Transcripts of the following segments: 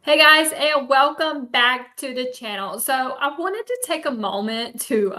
Hey guys, and welcome back to the channel. So I wanted to take a moment to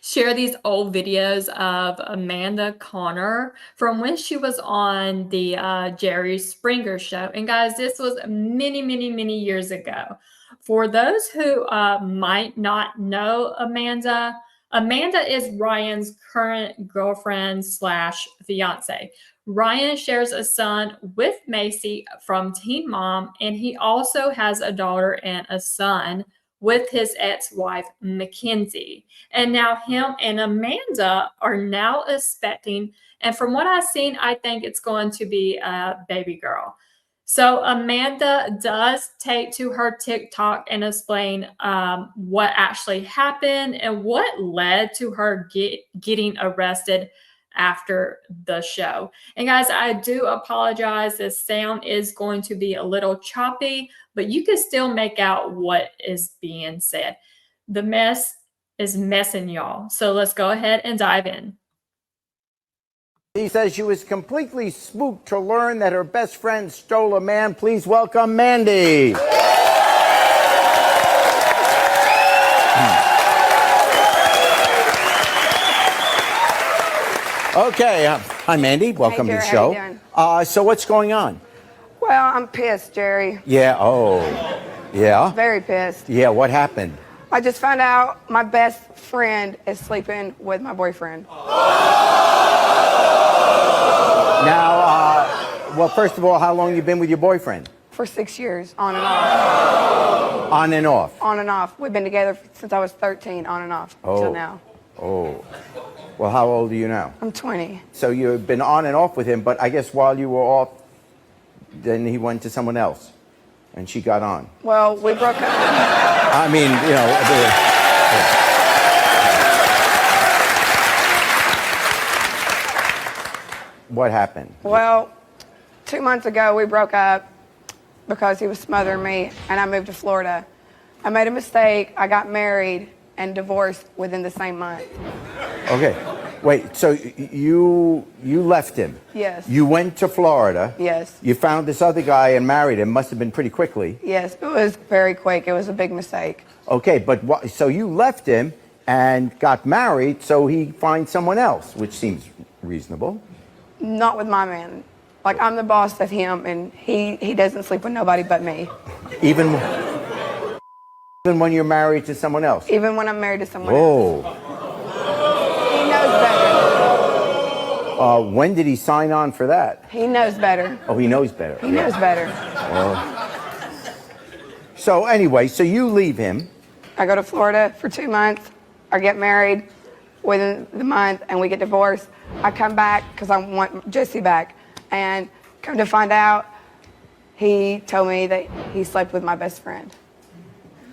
share these old videos of Amanda Connor from when she was on the Jerry Springer show. And guys, this was many years ago. For those who might not know Amanda, Amanda is Ryan's current girlfriend slash fiance. Ryan shares a son with Macy from Teen Mom, and he also has a daughter and a son with his ex-wife Mackenzie. And now him and Amanda are now expecting, and from what I've seen, I think it's going to be a baby girl. So Amanda does take to her TikTok and explain what actually happened and what led to her getting arrested after the show. And guys, I do apologize. The sound is going to be a little choppy, but you can still make out what is being said. The mess is messing, y'all. So let's go ahead and dive in. He says she was completely spooked to learn that her best friend stole a man. Please welcome Mandy. Okay, hi Mandy, welcome to the show. How you doing? So what's going on? Well, I'm pissed, Jerry. Yeah, yeah? Very pissed. Yeah, what happened? I just found out my best friend is sleeping with my boyfriend. Now, well, first of all, how long you been with your boyfriend? For 6 years, on and off. On and off? On and off. We've been together since I was 13, on and off, until now. Oh. Well, how old are you now? I'm 20. So you've been on and off with him, but I guess while you were off, then he went to someone else, and she got on. Well, we broke up. I mean, you know. What happened? Well, 2 months ago, we broke up because he was smothering me, and I moved to Florida. I made a mistake. I got married and divorced within the same month. Okay. Wait, so you left him? Yes. You went to Florida? Yes. You found this other guy and married him. Must have been pretty quickly. Yes, it was very quick. It was a big mistake. Okay, but so you left him and got married, so he finds someone else, which seems reasonable. Not with my man. Like, I'm the boss of him, and he doesn't sleep with nobody but me. Even when you're married to someone else? Even when I'm married to someone else. Whoa. He knows better. When did he sign on for that? He knows better. Oh, he knows better. He knows better. So anyway, so you leave him. I go to Florida for 2 months. I get married within the month, and we get divorced. I come back because I want Jesse back. And come to find out, he told me that he slept with my best friend.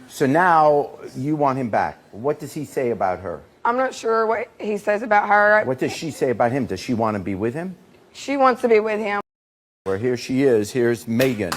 So now you want him back. What does he say about her? I'm not sure what he says about her. What does she say about him? Does she want to be with him? She wants to be with him. Well, here she is. Here's Megan.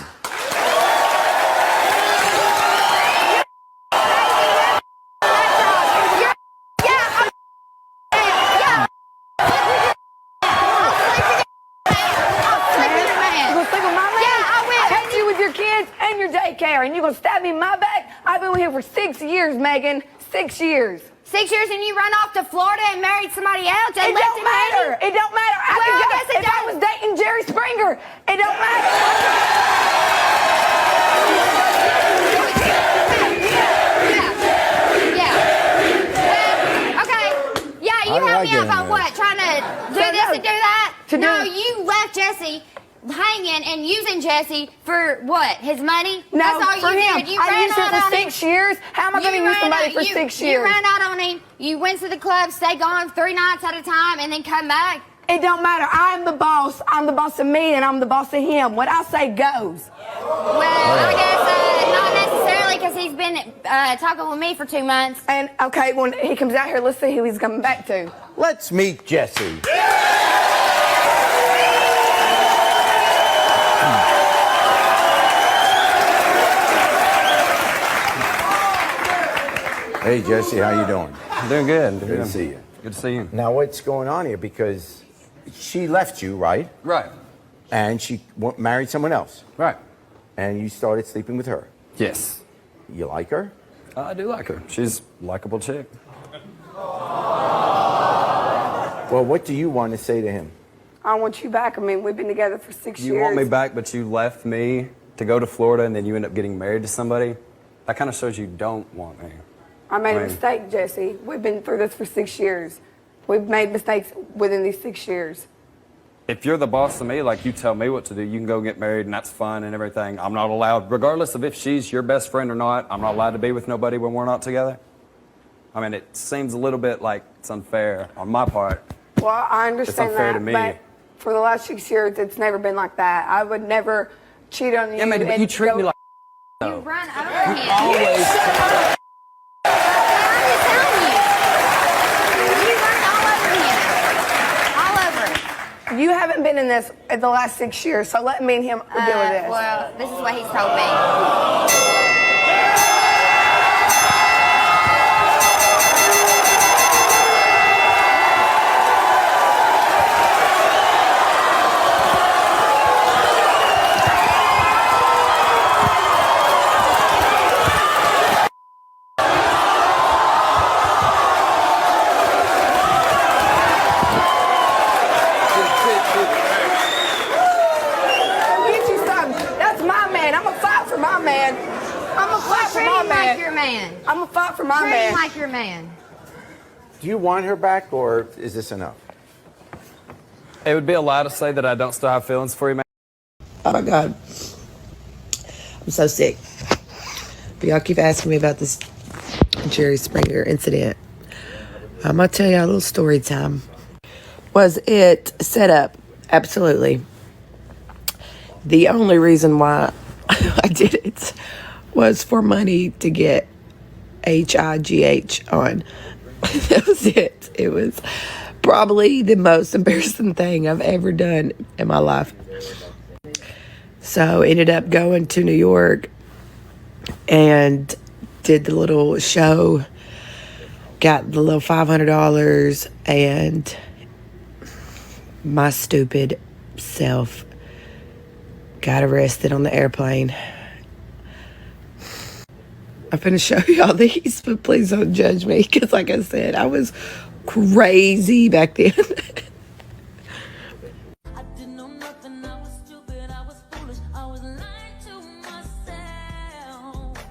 And you're gonna stab me in my back? I've been with him for 6 years, Megan. 6 years. 6 years, and you run off to Florida and married somebody else? It don't matter. It don't matter. I guess it if I was dating Jerry Springer, it don't matter. Yeah. Okay. Yeah, you helped me out on what? Trying to do this and do that? No, you left Jesse hanging and using Jesse for what? His money? No, that's all for you him. did. You I ran used him out for on 6 years. How am I going to use somebody for 6 years? You ran out on him. You went to the club, stay gone 3 nights at a time, and then come back. It don't matter. I'm the boss. I'm the boss of me, and I'm the boss of him. What I say goes. Well, I guess not necessarily, because he's been talking with me for 2 months. And okay, when he comes out here, let's see who he's coming back to. Let's meet Jesse. Hey, Jesse, how you doing? Doing good. Good to see you. Good to see you. Now, what's going on here? Because she left you, right? Right. And she married someone else. Right. And you started sleeping with her. Yes. You like her? I do like her. She's a likable chick. Well, what do you want to say to him? I want you back. I mean, we've been together for 6 years. You want me back, but you left me to go to Florida and then you end up getting married to somebody? That kind of shows you don't want me. I made a mistake, Jesse. We've been through this for 6 years. We've made mistakes within these 6 years. If you're the boss of me, like you tell me what to do, you can go get married and that's fun and everything. I'm not allowed, regardless of if she's your best friend or not, I'm not allowed to be with nobody when we're not together. I mean, it seems a little bit like it's unfair on my part. Well, I understand unfair that, to me. but for the last 6 years, it's never been like that. I would never cheat on you. Yeah, man, but you treat me like You though. run over him. Always. I'm just telling you. You run all over him. All over him. You haven't been in this in the last 6 years, so let me and him deal with this. Well, this is what he's told me. Get you something. That's my man. I'm gonna fight for my man. I'm gonna fight for Treat my him like man. your man. I'm gonna fight for my Treat man. him like your man. Do you want her back, or is this enough? It would be a lie to say that I don't still have feelings for you, man. Oh my God. I'm so sick. But y'all keep asking me about this Jerry Springer incident. I'm going to tell y'all a little story time. Was it set up? Absolutely. The only reason why I did it was for money to get HIGH on. That was it. It was probably the most embarrassing thing I've ever done in my life. So ended up going to New York and did the little show, got the little $500, and my stupid self got arrested on the airplane. I'm going to show y'all these, but please don't judge me, because like I said, I was crazy back then. I didn't know nothing, I was stupid, I was foolish, I was lying to myself.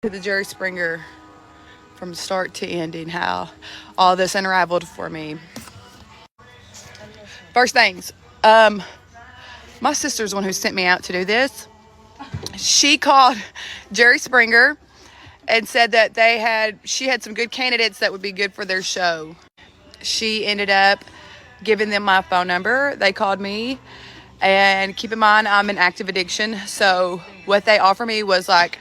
To the Jerry Springer, from start to ending, how all this unraveled for me. First things, my sister's the one who sent me out to do this. She called Jerry Springer and said that she had some good candidates that would be good for their show. She ended up giving them my phone number. They called me, and keep in mind, I'm in active addiction. So what they offered me was like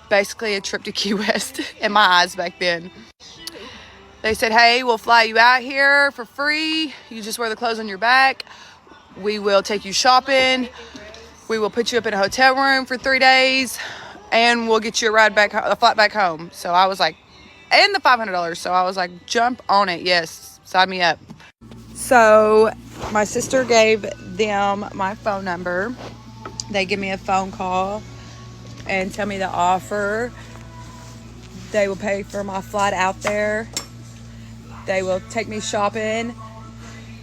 basically a trip to Key West in my eyes back then. They said, hey, we'll fly you out here for free. You just wear the clothes on your back. We will take you shopping. We will put you up in a hotel room for 3 days, and we'll get you a flight back home. So I was like, and the $500. So I was like, jump on it. Yes, sign me up. So my sister gave them my phone number. They give me a phone call and tell me the offer. They will pay for my flight out there. They will take me shopping.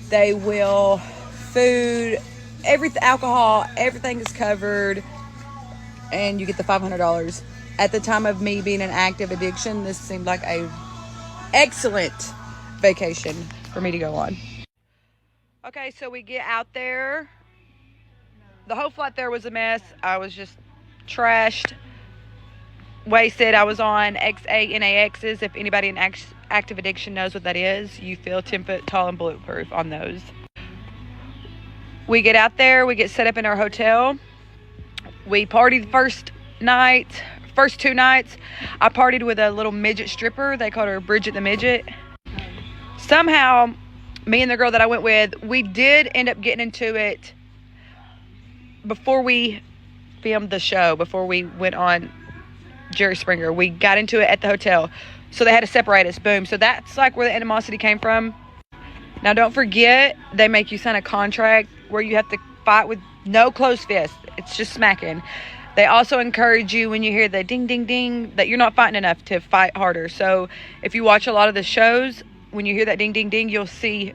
They will food, everything, alcohol, everything is covered, and you get the $500. At the time of me being in active addiction, this seemed like a excellent vacation for me to go on. Okay, so we get out there. The whole flight there was a mess. I was just trashed, wasted. I was on XANAXs. If anybody in active addiction knows what that is, you feel 10 foot tall and bulletproof on those. We get out there, we get set up in our hotel. We partied the first 2 nights. I partied with a little midget stripper. They called her Bridget the Midget. Somehow, me and the girl that I went with, we did end up getting into it before we filmed the show, before we went on Jerry Springer. We got into it at the hotel. So they had to separate us. Boom. So that's like where the animosity came from. Now, don't forget, they make you sign a contract where you have to fight with no closed fist. It's just smacking. They also encourage you when you hear the ding, ding, ding, that you're not fighting enough to fight harder. So if you watch a lot of the shows, when you hear that ding, ding, ding, you'll see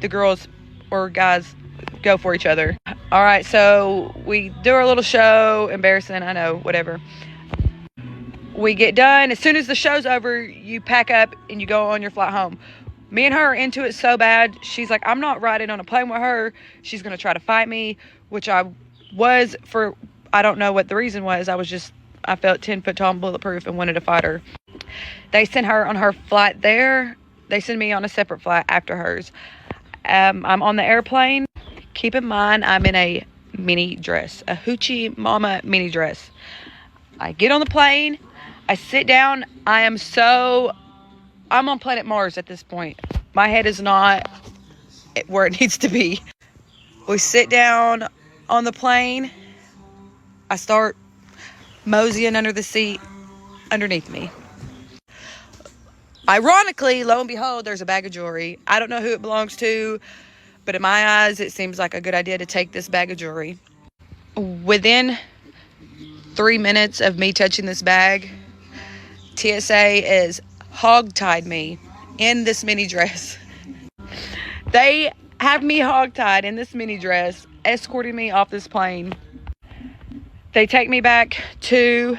the girls or guys go for each other. All right, so we do our little show. Embarrassing, I know, whatever. We get done. As soon as the show's over, you pack up and you go on your flight home. Me and her are into it so bad. She's like, I'm not riding on a plane with her. She's going to try to fight me, which I was for, I don't know what the reason was. I felt 10 foot tall and bulletproof and wanted to fight her. They sent her on her flight there. They send me on a separate flight after hers. I'm on the airplane. Keep in mind, I'm in a mini dress, a hoochie mama mini dress. I get on the plane. I sit down. I'm on planet Mars at this point. My head is not where it needs to be. We sit down on the plane. I start moseying under the seat underneath me. Ironically, lo and behold, there's a bag of jewelry. I don't know who it belongs to, but in my eyes, it seems like a good idea to take this bag of jewelry. Within 3 minutes of me touching this bag, TSA is hog-tied me in this mini dress. They have me hog-tied in this mini dress, escorting me off this plane. They take me back to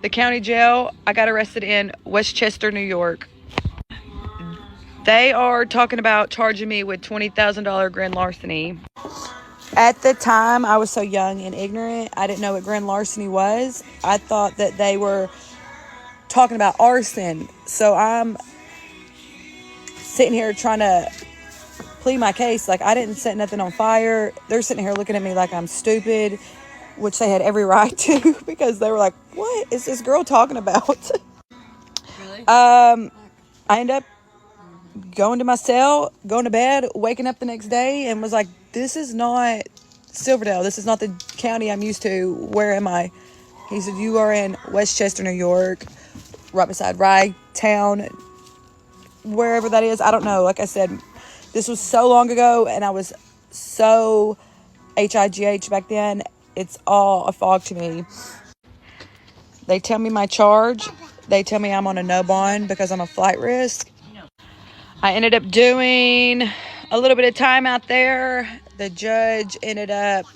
the county jail. I got arrested in Westchester, New York. They are talking about charging me with $20,000 grand larceny. At the time, I was so young and ignorant, I didn't know what grand larceny was. I thought that they were talking about arson. So I'm sitting here trying to plead my case. Like, I didn't set nothing on fire. They're sitting here looking at me like I'm stupid, which they had every right to, because they were like, what is this girl talking about? Really? I end up going to my cell, going to bed, waking up the next day, and was like, this is not Silverdale. This is not the county I'm used to. Where am I? He said, you are in Westchester, New York, right beside Rye Town, wherever that is. I don't know. Like I said, this was so long ago, and I was so HIGH back then. It's all a fog to me. They tell me my charge. They tell me I'm on a no bond because I'm a flight risk. I ended up doing a little bit of time out there. The judge ended up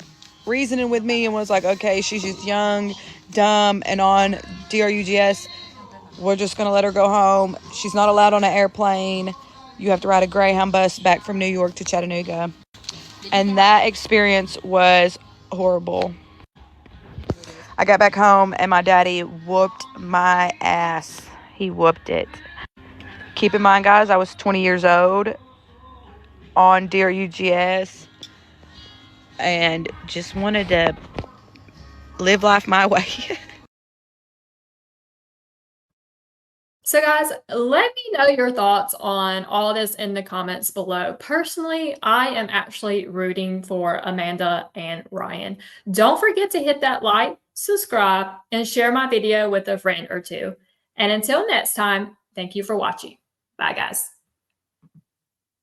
reasoning with me and was like, okay, she's just young, dumb, and on DRUGS. We're just going to let her go home. She's not allowed on an airplane. You have to ride a Greyhound bus back from New York to Chattanooga. And that experience was horrible. I got back home and my daddy whooped my ass. He whooped it. Keep in mind, guys, I was 20 years old on DRUGS and just wanted to live life my way. So guys, let me know your thoughts on all this in the comments below. Personally, I am actually rooting for Amanda and Ryan. Don't forget to hit that like, subscribe, and share my video with a friend or two. And until next time, thank you for watching. Bye guys.